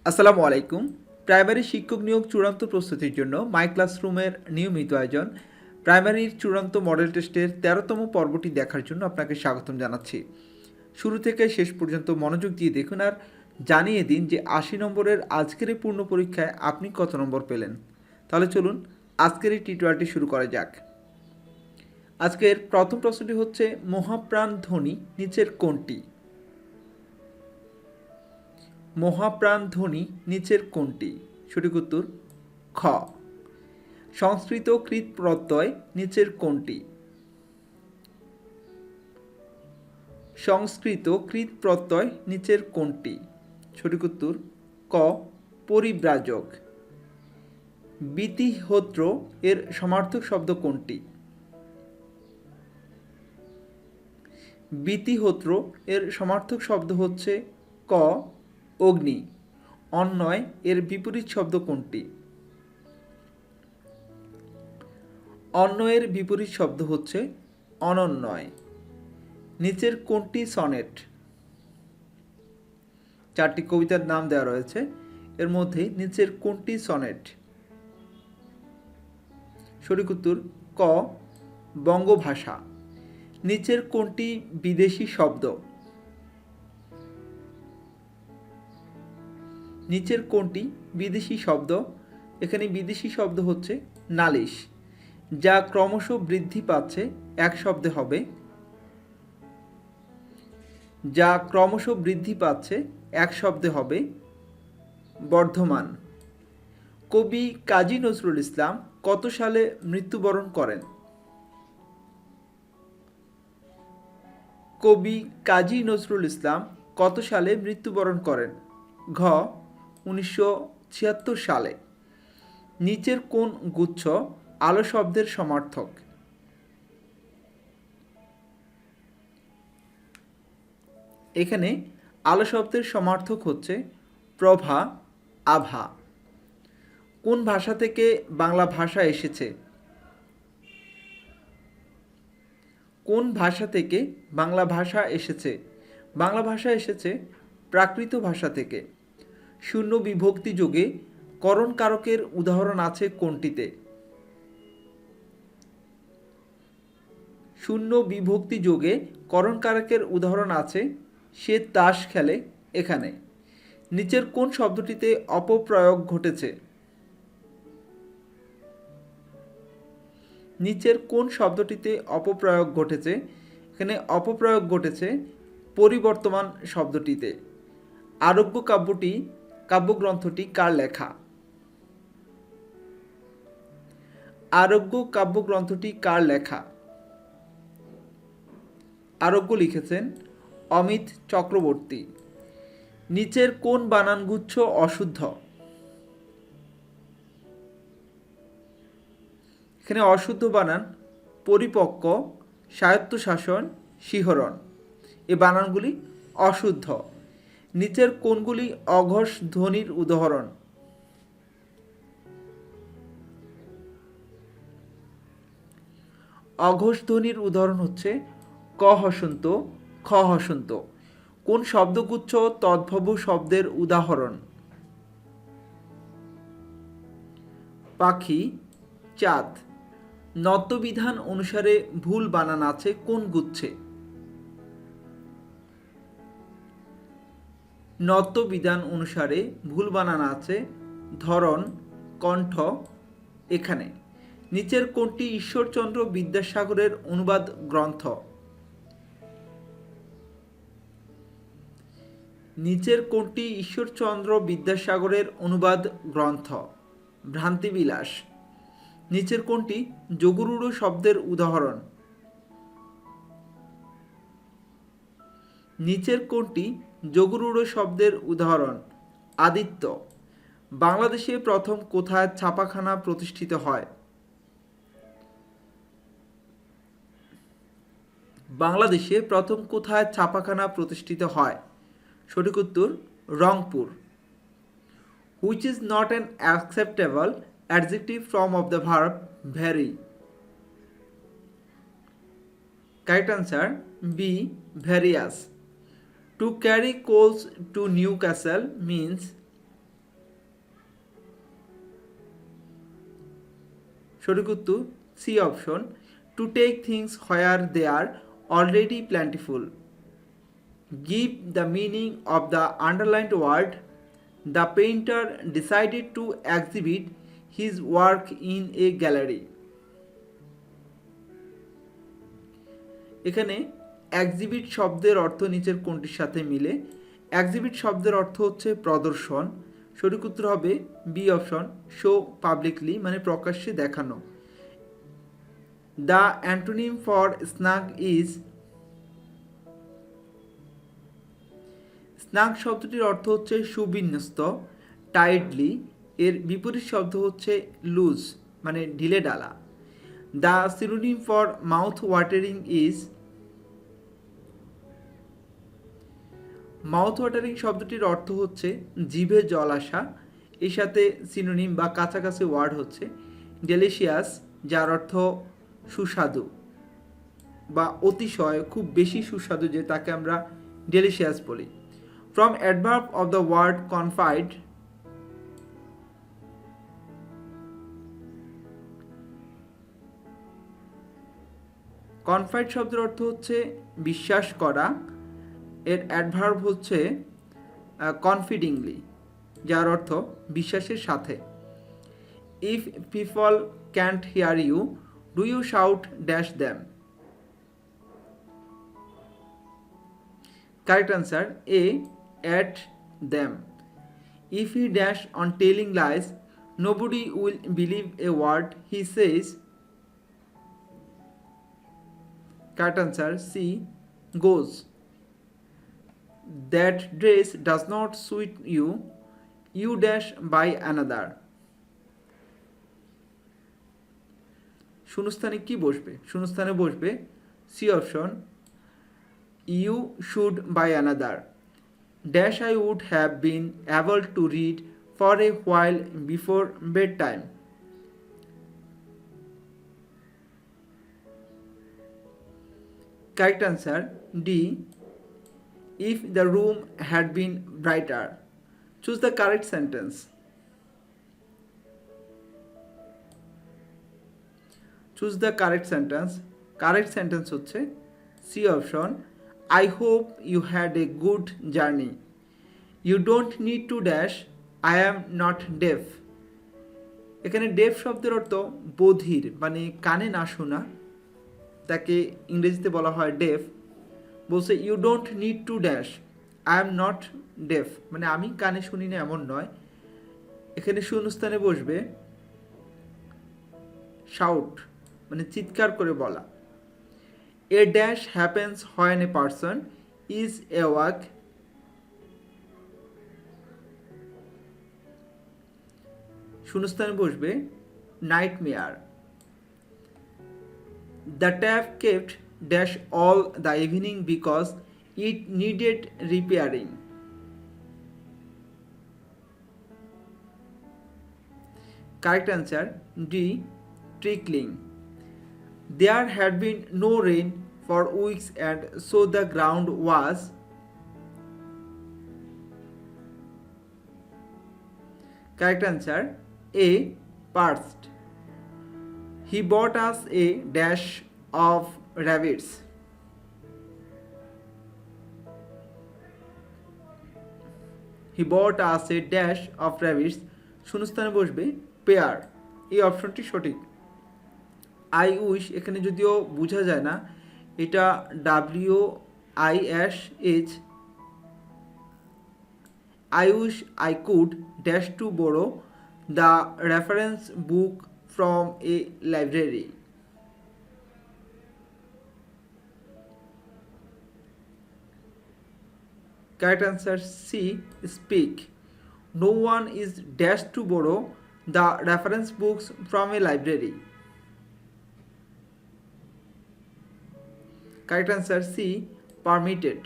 আসসালামু আলাইকুম। প্রাইমারি শিক্ষক নিয়োগ চূড়ান্ত প্রস্তুতির জন্য মাই ক্লাসরুমের নিয়মিত আয়োজন প্রাইমারির চূড়ান্ত মডেল টেস্টের ১৩তম পর্বটি দেখার জন্য আপনাকে স্বাগতম জানাচ্ছি। শুরু থেকে শেষ পর্যন্ত মনোযোগ দিয়ে দেখুন আর জানিয়ে দিন যে ৮০ নম্বরের আজকের এই পূর্ণ পরীক্ষায় আপনি কত নম্বর পেলেন। তাহলে চলুন আজকের এই টিউটোরিয়ালটি শুরু করা যাক। আজকের প্রথম প্রশ্নটি হচ্ছে, মহাপ্রাণ ধ্বনি নিচের কোনটি? মহাপ্রাণ ধ্বনি নিচের কোনটি? সঠিক উত্তর খ। সংস্কৃত কৃত প্রত্যয় নিচের কোনটি? সংস্কৃত কৃত প্রত্যয় নিচের কোনটি? সঠিক উত্তর ক, পরিব্রাজক। বিতিহোত্র এর সমার্থক শব্দ কোনটি? বিতিহোত্র এর সমার্থক শব্দ হচ্ছে ক, অগ্নি। অন্যয় এর বিপরীত শব্দ কোনটি? অন্যয়ের বিপরীত শব্দ হচ্ছে অনন্যয়। নিচের কোনটি সনেট? চারটি কবিতার নাম দেওয়া রয়েছে, এর মধ্যে নিচের কোনটি সনেট? সঠিক উত্তর ক, বঙ্গভাষা। নিচের কোনটি বিদেশি শব্দ? নিচের কোনটি বিদেশি শব্দ? এখানে বিদেশি শব্দ হচ্ছে নালিশ, যা ক্রমশ বৃদ্ধি পাচ্ছে এক শব্দে হবে। যা ক্রমশ বৃদ্ধি পাচ্ছে এক শব্দে হবে বর্ধমান। কবি কাজী নজরুল ইসলাম কত সালে মৃত্যুবরণ করেন? কবি কাজী নজরুল ইসলাম কত সালে মৃত্যুবরণ করেন? ঘ, ১৯৭৬ সালে। নিচের কোন গুচ্ছ আলো শব্দের সমার্থক? এখানে আলো শব্দের সমার্থক হচ্ছে প্রভা, আভা। কোন ভাষা থেকে বাংলা ভাষা এসেছে? কোন ভাষা থেকে বাংলা ভাষা এসেছে? বাংলা ভাষা এসেছে প্রাকৃত ভাষা থেকে। শূন্য বিভক্তি যোগে করণ কারকের উদাহরণ আছে কোনটিতে? শূন্য বিভক্তি যোগে করণ কারকের উদাহরণ আছে সে তাস খেলে এখানে। নিচের কোন শব্দটিতে অপপ্রয়োগ ঘটেছে? নিচের কোন শব্দটিতে অপপ্রয়োগ ঘটেছে? এখানে অপপ্রয়োগ ঘটেছে পরিবর্তমান শব্দটিতে। আরোগ্য কাব্যগ্রন্থটি কার লেখা? আরোগ্য কাব্যগ্রন্থটি কার লেখা? আরোগ্য লিখেছেন অমিত চক্রবর্তী। নিচের কোন বানানগুচ্ছ অশুদ্ধ? এখানে অশুদ্ধ বানান পরিপক্ক, স্বায়ত্তশাসন, শিহরণ। এই বানানগুলি অশুদ্ধ। নিচের কোনগুলি অঘোষ ধ্বনির উদাহরণ? অঘোষ ধ্বনির উদাহরণ হচ্ছে ক হসন্ত, খ হসন্ত। কোন শব্দগুচ্ছ তদ্ভব শব্দের উদাহরণ? পাখি, চাঁদ। নত্যবিধান অনুসারে ভুল বানান আছে কোন গুচ্ছে? নত্যবিধান অনুসারে ভুল বানান আছে ধরন, কণ্ঠ এখানে। নিচের কোনটি ঈশ্বরচন্দ্র বিদ্যাসাগরের অনুবাদ গ্রন্থ? নিচের কোনটি ঈশ্বরচন্দ্র বিদ্যাসাগরের অনুবাদ গ্রন্থ? ভ্রান্তিবিলাস। নিচের কোনটি যোগরূঢ় শব্দের উদাহরণ? নিচের কোনটি যোগরূঢ় শব্দের উদাহরণ? আদিত্য। বাংলাদেশে প্রথম কোথায় ছাপাখানা প্রতিষ্ঠিত হয়? বাংলাদেশে প্রথম কোথায় ছাপাখানা প্রতিষ্ঠিত হয়? সঠিক উত্তর Rangpur. Which is not an acceptable adjective form of the verb vary? Correct answer B, various. To carry coals to Newcastle means সঠিক উত্তর C option, to take things where they are already plentiful. Give the meaning of the underlined word, the painter decided to exhibit his work in a gallery. এখানে exhibit শব্দের অর্থ নিচের কোনটির সাথে মিলে? Exhibit শব্দের অর্থ হচ্ছে প্রদর্শন। সঠিক উত্তর হবে বি অপশন, শো পাবলিকলি মানে প্রকাশ্যে দেখানো। দ্য অ্যান্টোনিম ফর স্নাগ ইজ, স্নাগ শব্দটির অর্থ হচ্ছে সুবিন্যস্ত, টাইটলি। এর বিপরীত শব্দ হচ্ছে লুজ মানে ঢিলে ডালা। The synonym for mouth watering is, mouth watering শব্দটির অর্থ হচ্ছে জিভে জল আসা। এর সাথে সিনোনিম বা কাছাকাছি ওয়ার্ড হচ্ছে ডেলিশিয়াস, যার অর্থ সুস্বাদু বা অতিশয়, খুব বেশি সুস্বাদু যে তাকে আমরা ডেলিশিয়াস বলি। From adverb of the word confide, confide শব্দের অর্থ হচ্ছে বিশ্বাস করা। এর অ্যাডভার্ব হচ্ছে কনফিডিংলি, যার অর্থ বিশ্বাসের সাথে। If people can't hear you, do you shout dash them? Correct answer A, at them. If he dash on telling lies, nobody will believe a word he says. Correct answer C, goes. That dress does not suit you, you dash buy another. শূন্যস্থানে কি বসবে? শূন্যস্থানে বসবে C option, you should buy another. Dash I would have been able to read for a while before bed time. Correct answer D, if the room had been brighter. Choose the correct sentence. Choose the correct sentence. Correct sentence হচ্ছে C option, I hope you had a good journey. You don't need to dash, I am not deaf. এখানে deaf শব্দের অর্থ বধির মানে কানে না শোনা, তাকে ইংরেজিতে বলা হয় ডেফ। বলছে you don't need to dash, I am not deaf মানে আমি কানে শুনি না এমন নয়। এখানে শূন্যস্থানে বসবে শাউট মানে চিৎকার করে বলা। A dash happens when a person is a walk. শূন্যস্থানে বসবে nightmare. The tap kept dash all the evening because it needed repairing. Correct answer D, trickling. There had been no rain for weeks and so the ground was. Correct answer A, parched. He bought us a dash of rabbits. He bought us a dash of rabbits. শূন্যস্থানে বসবে pair. এই অপশনটি সঠিক। I wish এখানে যদিও বোঝা যায় না, এটা WISH। I wish I could dash to borrow the reference book from a library. Correct answer C, speak. No one is dashed to borrow the reference books from a library. Correct answer C, permitted.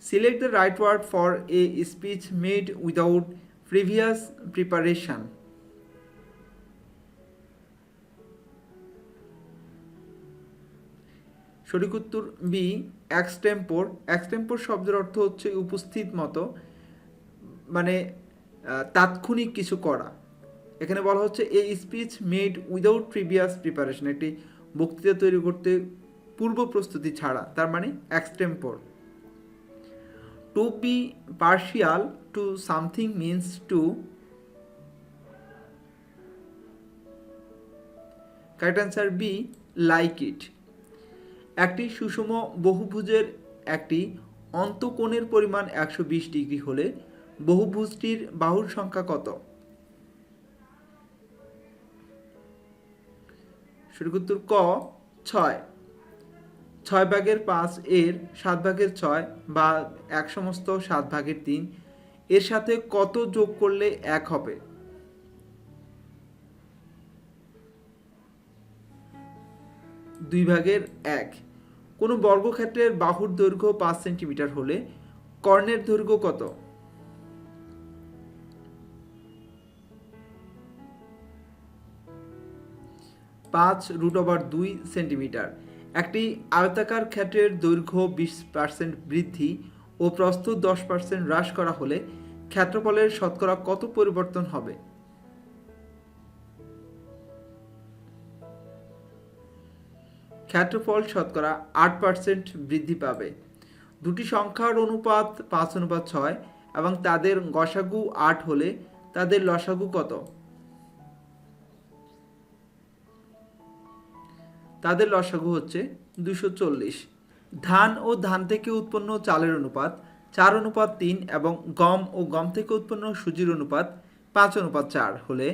Select the right word for a speech made without previous preparation. সঠিক উত্তর B, extempore. Extempore শব্দের অর্থ হচ্ছে উপস্থিত মতো মানে তাৎক্ষণিক কিছু করা। এখানে বলা হচ্ছে a speech made without previous preparation, একটি বক্তৃতা তৈরি করতে পূর্ব প্রস্তুতি ছাড়া, তার মানে extempore. To be partial to something means to, correct answer B, like it. একটি সুষম বহুভুজের একটি অন্তঃকোণের পরিমাণ 120 ডিগ্রি হলে বহুভুজটির বাহুর সংখ্যা কত? সঠিক উত্তর ক, 6। 6/5 এর 7/6 বা 1/7/3 এর সাথে কত যোগ করলে 1 হবে? 2/1। কোনো বর্গক্ষেত্রের বাহুর দৈর্ঘ্য 5 সেন্টিমিটার হলে কর্ণের দৈর্ঘ্য কত? 5√2 সেন্টিমিটার। একটি আয়তাকার ক্ষেত্রের দৈর্ঘ্য 20% বৃদ্ধি ও প্রস্থ 10% হ্রাস করা হলে ক্ষেত্রফলের শতকরা কত পরিবর্তন হবে? ক্ষেত্রফল শতকরা 8% বৃদ্ধি পাবে। দুটি সংখ্যার অনুপাত 5:6 এবং তাদের গসাগু 8 হলে তাদের লসাগু কত? তাদের লসাগু হচ্ছে 240। ধান ও ধান থেকে উৎপন্ন চালের অনুপাত 4:3 এবং গম ও গম থেকে উৎপন্ন সুজির অনুপাত 5:4 হলে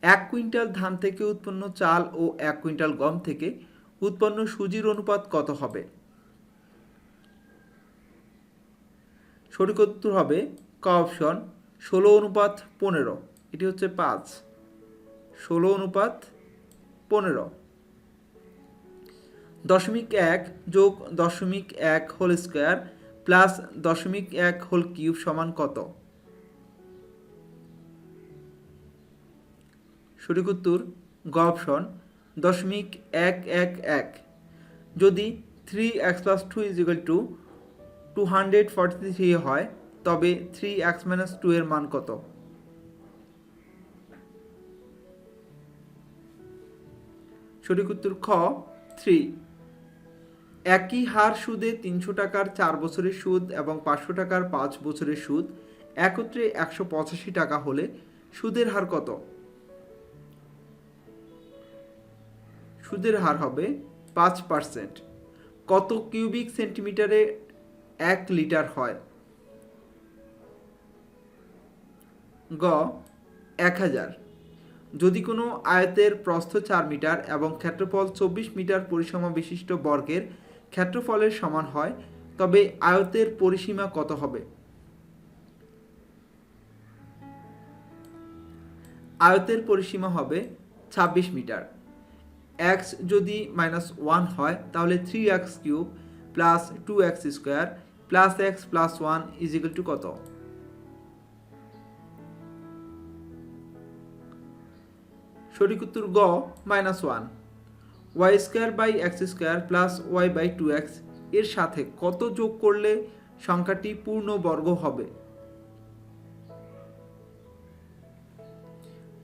1 কুইন্টাল ধান থেকে উৎপন্ন চাল ও 1 কুইন্টাল গম থেকে উৎপন্ন সুজির অনুপাত কত হবে? সঠিক উত্তর হবে ক অপশন, 16:15। এটি হচ্ছে 5। 16:15। 0.1 যোগ 0.1 whole square plus 0.1 whole cube সমান কত? সঠিক উত্তর গ অপশন, 0.111। যদি 3x + 2 243 হয় তবে 3x - 2 এর মান কত? সঠিক উত্তর খ, 3। একই হার সুদে 300 টাকার 4 বছরের সুদ এবং 500 টাকার 5 বছরের সুদ একত্রে 185 টাকা হলে সুদের হার কত? সুদের হার হবে 5%। কত কিউবিক সেন্টিমিটারে 1 লিটার হয়? গ, 1000। যদি কোনো আয়তের প্রস্থ 4 মিটার এবং ক্ষেত্রফল 24 মিটার পরিসীমা বিশিষ্ট বর্গের ক্ষেত্রফলের সমান হয় তবে আয়তের পরিসীমা কত হবে? আয়তের পরিসীমা হবে 26 মিটার। x যদি -1 হয় তাহলে 3x³ plus 2x² plus x plus 1 = কত? সঠিক উত্তর গ, -1। y² প্লাস y/2x এর সাথে কত যোগ করলে সংখ্যাটি পূর্ণ বর্গ হবে?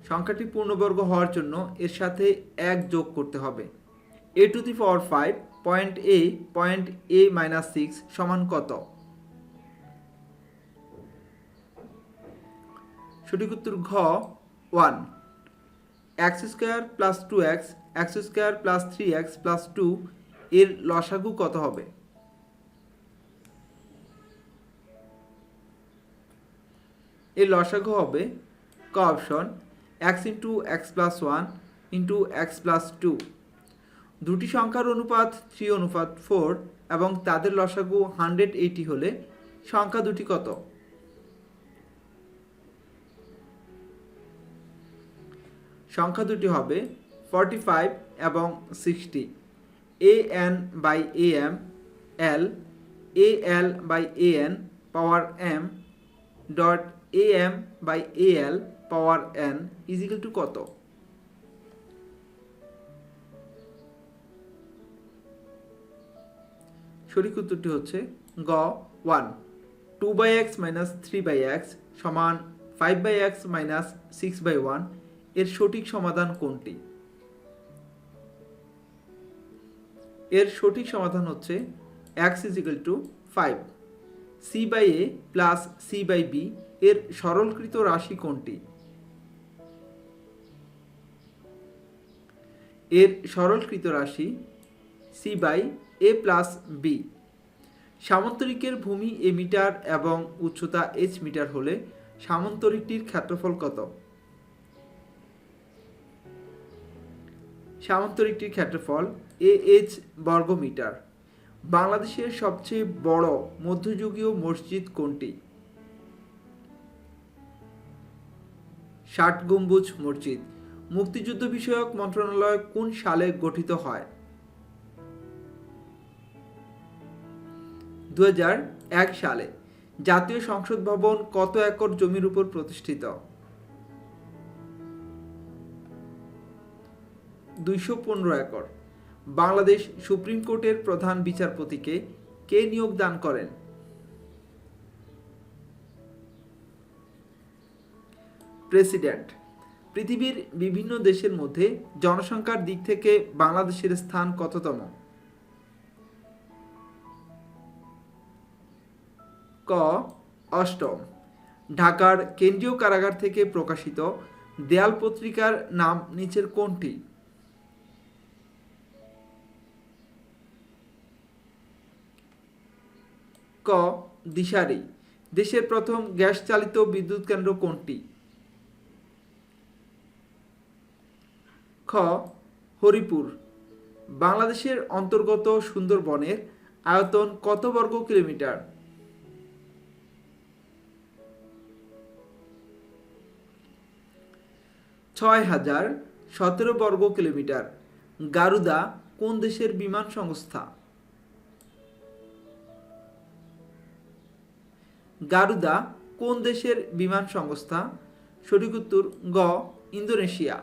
সংখ্যাটি পূর্ণবর্গ হওয়ার জন্য এর সাথে 1 যোগ করতে হবে। a⁴ (a) সমান কত? সঠিক উত্তর ঘ, 1। x² plus 2x, x² plus 3x plus 2 এর লসাগু কত হবে? এর লসাগু হবে ক অপশন, x × x + 1 × x + 2। দুটি সংখ্যার অনুপাত 3:4 এবং তাদের লসাগু 180 হলে সংখ্যা দুটি কত? সংখ্যা দুটি হবে 45 এবং 60। an/am l al/an পাওয়ার m ডট am/al পাওয়ার n = কত? সঠিক উত্তরটি হচ্ছে গ, 1। 2/x - 3/x সমান 5/x - 6/1 এর সঠিক সমাধান কোনটি? এর সঠিক সমাধান হচ্ছে x = 5। c/a প্লাস c/b এর সরলীকৃত রাশি কোনটি? এর সরলীকৃত রাশি c/a প্লাস b। সামান্তরিকের ভূমি a মিটার এবং উচ্চতা h মিটার হলে সামান্তরিকটির ক্ষেত্রফল কত? সামান্তরিকটির ক্ষেত্রফল ah বর্গমিটার। বাংলাদেশের সবচেয়ে বড় মধ্যযুগীয় মসজিদ কোনটি? ৬০ গম্বুজ মসজিদ। মুক্তিযুদ্ধ বিষয়ক মন্ত্রণালয় কোন সালে গঠিত হয়? ২০০১ সালে। জাতীয় সংসদ ভবন কত একর জমির উপর প্রতিষ্ঠিত? ২১৫ একর। বাংলাদেশ সুপ্রিম কোর্টের প্রধান বিচারপতিকে কে নিয়োগ দান করেন? প্রেসিডেন্ট। পৃথিবীর বিভিন্ন দেশের মধ্যে জনসংখ্যার দিক থেকে বাংলাদেশের স্থান কততম? ক অষ্টম। ঢাকার কেন্দ্রীয় কারাগার থেকে প্রকাশিত দেয়াল পত্রিকার নাম নিচের কোনটি? ক দিশারি। দেশের প্রথম গ্যাস চালিত বিদ্যুৎ কেন্দ্র কোনটি? খ হরিপুর। বাংলাদেশের অন্তর্গত সুন্দরবনের আয়তন কত বর্গ কিলোমিটার? ৬০১৭ বর্গ কিলোমিটার। গারুদা কোন দেশের বিমান সংস্থা? গারুদা কোন দেশের বিমান সংস্থা? সঠিক উত্তর গ ইন্দোনেশিয়া।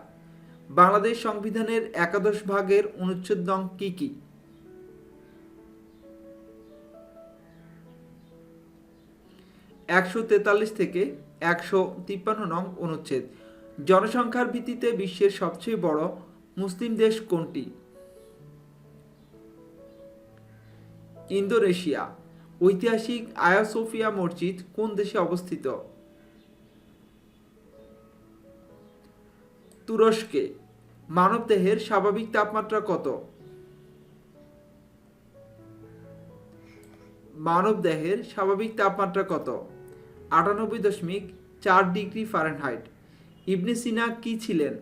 বাংলাদেশ সংবিধানের ১১ ভাগের অনুচ্ছেদ নং কি কি? ১৪৩ থেকে ১৫৩ নং অনুচ্ছেদ। জনসংখ্যার ভিত্তিতে বিশ্বের সবচেয়ে বড় মুসলিম দেশ কোনটি? ইন্দোনেশিয়া। ঐতিহাসিক আয়া সোফিয়া মসজিদ কোন দেশে অবস্থিত? তুরস্কে। মানবদেহের স্বাভাবিক তাপমাত্রা কত? মানবদেহের স্বাভাবিক তাপমাত্রা কত? ৯৮.৪ ডিগ্রি ফারেনহাইট। ইবনে সিনা কি ছিলেন?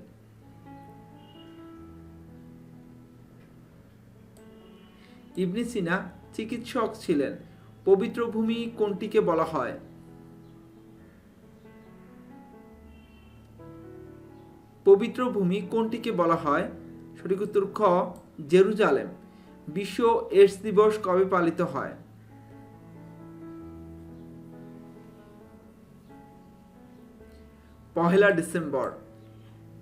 ইবনে সিনা চিকিৎসক ছিলেন। পবিত্র ভূমি কোনটিকে বলা হয়? পবিত্র ভূমি কোনটিকে বলা হয়? সঠিক উত্তর খ জেরুজালেম। বিশ্ব এইডস দিবস কবে পালিত হয়? ১ ডিসেম্বর।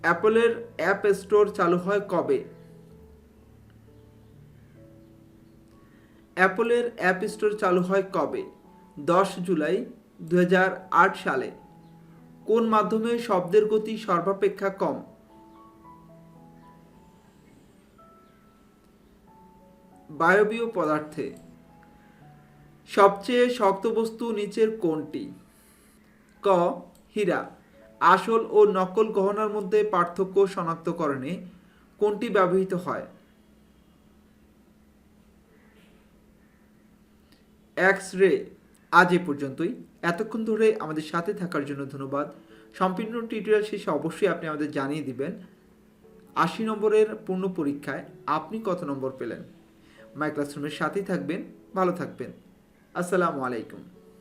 অ্যাপলের অ্যাপ স্টোর চালু হয় কবে? অ্যাপলের অ্যাপ স্টোর চালু হয় কবে? ১০ জুলাই ২০০৮ সালে। কোন মাধ্যমে শব্দের গতি সর্বাপেক্ষা কম? বায়বীয় পদার্থে। সবচেয়ে শক্ত বস্তু নিচের কোনটি? ক হীরা। আসল ও নকল গহনার মধ্যে পার্থক্য শনাক্তকরণে কোনটি ব্যবহৃত হয়? X ray. আজ এ পর্যন্তই। এতক্ষণ ধরে আমাদের সাথে থাকার জন্য ধন্যবাদ। সম্পূর্ণ টিউটোরিয়াল শেষে অবশ্যই আপনি আমাদের জানিয়ে দিবেন ৮০ নম্বরের পূর্ণ পরীক্ষায় আপনি কত নম্বর পেলেন। মাই ক্লাসরুমের সাথেই থাকবেন। ভালো থাকবেন। আসসালামু আলাইকুম।